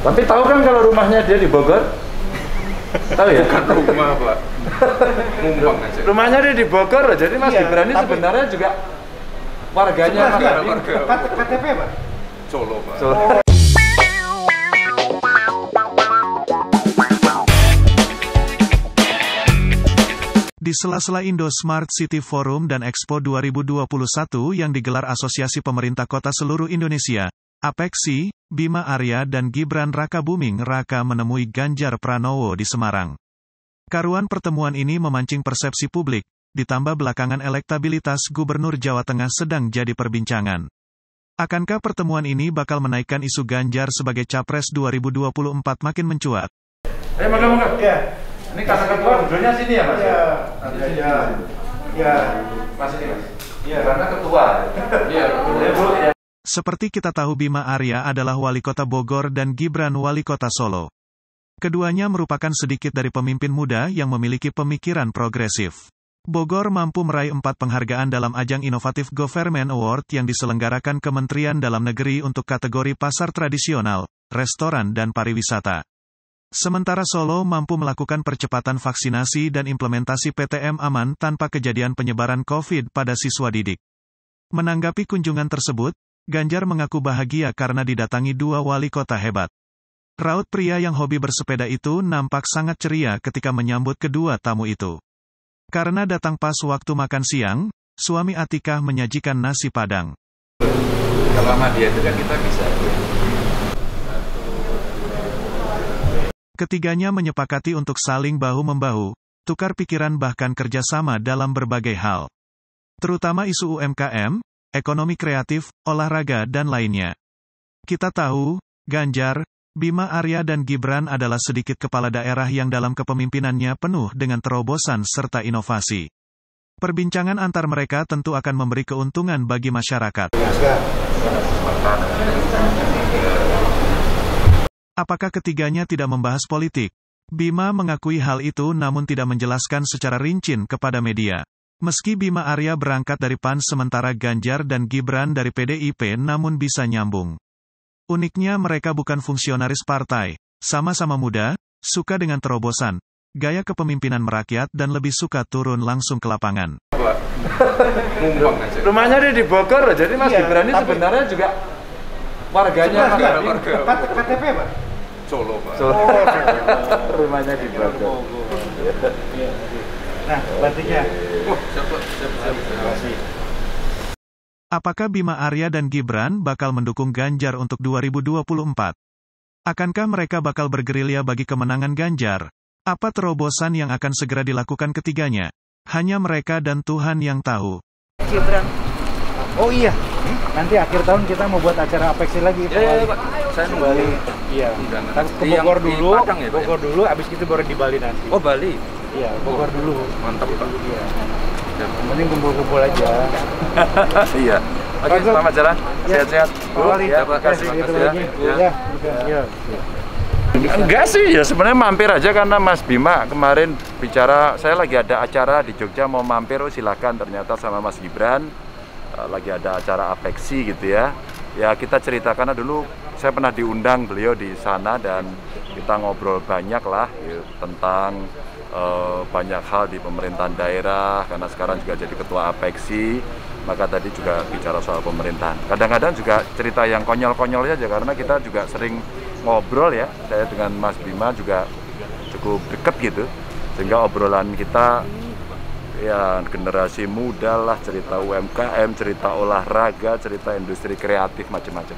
Tapi tahu kan kalau rumahnya dia di Bogor? Tahu ya? Bukan rumah, Pak. Numpang aja. Rumahnya dia di Bogor loh, jadi Mas Gibran ini sebenarnya juga warganya Mas Adi. KTP, Pak? Solo, Pak. Solo. Di sela-sela Indo Smart City Forum dan Expo 2021 yang digelar Asosiasi Pemerintah Kota Seluruh Indonesia, APEKSI, Bima Arya dan Gibran Rakabuming Raka menemui Ganjar Pranowo di Semarang. Karuan pertemuan ini memancing persepsi publik, ditambah belakangan elektabilitas Gubernur Jawa Tengah sedang jadi perbincangan. Akankah pertemuan ini bakal menaikkan isu Ganjar sebagai Capres 2024 makin mencuat? Moga-moga. Ya. Ini kata ketua duduknya sini ya Mas? Ya. Mas ini Mas? Iya, karena ketua. Iya, Bu. Seperti kita tahu Bima Arya adalah wali kota Bogor dan Gibran wali kota Solo. Keduanya merupakan sedikit dari pemimpin muda yang memiliki pemikiran progresif. Bogor mampu meraih 4 penghargaan dalam ajang Inovatif Government Award yang diselenggarakan Kementerian Dalam Negeri untuk kategori pasar tradisional, restoran dan pariwisata. Sementara Solo mampu melakukan percepatan vaksinasi dan implementasi PTM aman tanpa kejadian penyebaran COVID pada siswa didik. Menanggapi kunjungan tersebut, Ganjar mengaku bahagia karena didatangi 2 wali kota hebat. Raut pria yang hobi bersepeda itu nampak sangat ceria ketika menyambut kedua tamu itu. Karena datang pas waktu makan siang, suami Atikah menyajikan nasi Padang. Kalau sama dia itu kan kita bisa. Ketiganya menyepakati untuk saling bahu-membahu, tukar pikiran bahkan kerjasama dalam berbagai hal. Terutama isu UMKM, ekonomi kreatif, olahraga dan lainnya. Kita tahu, Ganjar, Bima Arya dan Gibran adalah sedikit kepala daerah yang dalam kepemimpinannya penuh dengan terobosan serta inovasi. Perbincangan antar mereka tentu akan memberi keuntungan bagi masyarakat. Apakah ketiganya tidak membahas politik? Bima mengakui hal itu namun tidak menjelaskan secara rinci kepada media. Meski Bima Arya berangkat dari PAN sementara Ganjar dan Gibran dari PDIP namun bisa nyambung. Uniknya mereka bukan fungsionaris partai, sama-sama muda, suka dengan terobosan, gaya kepemimpinan merakyat dan lebih suka turun langsung ke lapangan. Numpang aja. Rumahnya dia di Bogor loh, jadi Mas Gibran ini sebenarnya juga warganya Mas Adi. KTP, Pak? Solo, Pak. Solo. Rumahnya di Bogor. Nah, batiknya. Apakah Bima Arya dan Gibran bakal mendukung Ganjar untuk 2024? Akankah mereka bakal bergerilya bagi kemenangan Ganjar? Apa terobosan yang akan segera dilakukan ketiganya? Hanya mereka dan Tuhan yang tahu. Gibran. Oh iya, nanti akhir tahun kita mau buat acara APEKSI lagi. Iya, Pak. Saya Bali. Iya. Ke Bogor dulu, Bogor dulu, abis itu baru di Bali nanti. Oh, Bali. Iya, Bogor dulu. Mantap, Pak. Iya. Yang penting kumpul-kumpul aja. Iya. Oke, selamat jalan. Sehat-sehat. Ya, Pak. Kasih Ya. Enggak sih, ya sebenarnya mampir aja karena Mas Bima kemarin bicara, saya lagi ada acara di Jogja mau mampir, oh silakan, ternyata sama Mas Gibran lagi ada acara APEKSI gitu ya. Ya kita ceritakan dulu, saya pernah diundang beliau di sana dan kita ngobrol banyak lah ya, tentang banyak hal di pemerintahan daerah, karena sekarang juga jadi ketua APEKSI, maka tadi juga bicara soal pemerintahan. Kadang-kadang juga cerita yang konyol-konyol saja, karena kita juga sering ngobrol ya, saya dengan Mas Bima juga cukup dekat gitu, sehingga obrolan kita ya generasi muda lah, cerita UMKM, cerita olahraga, cerita industri kreatif, macam-macam.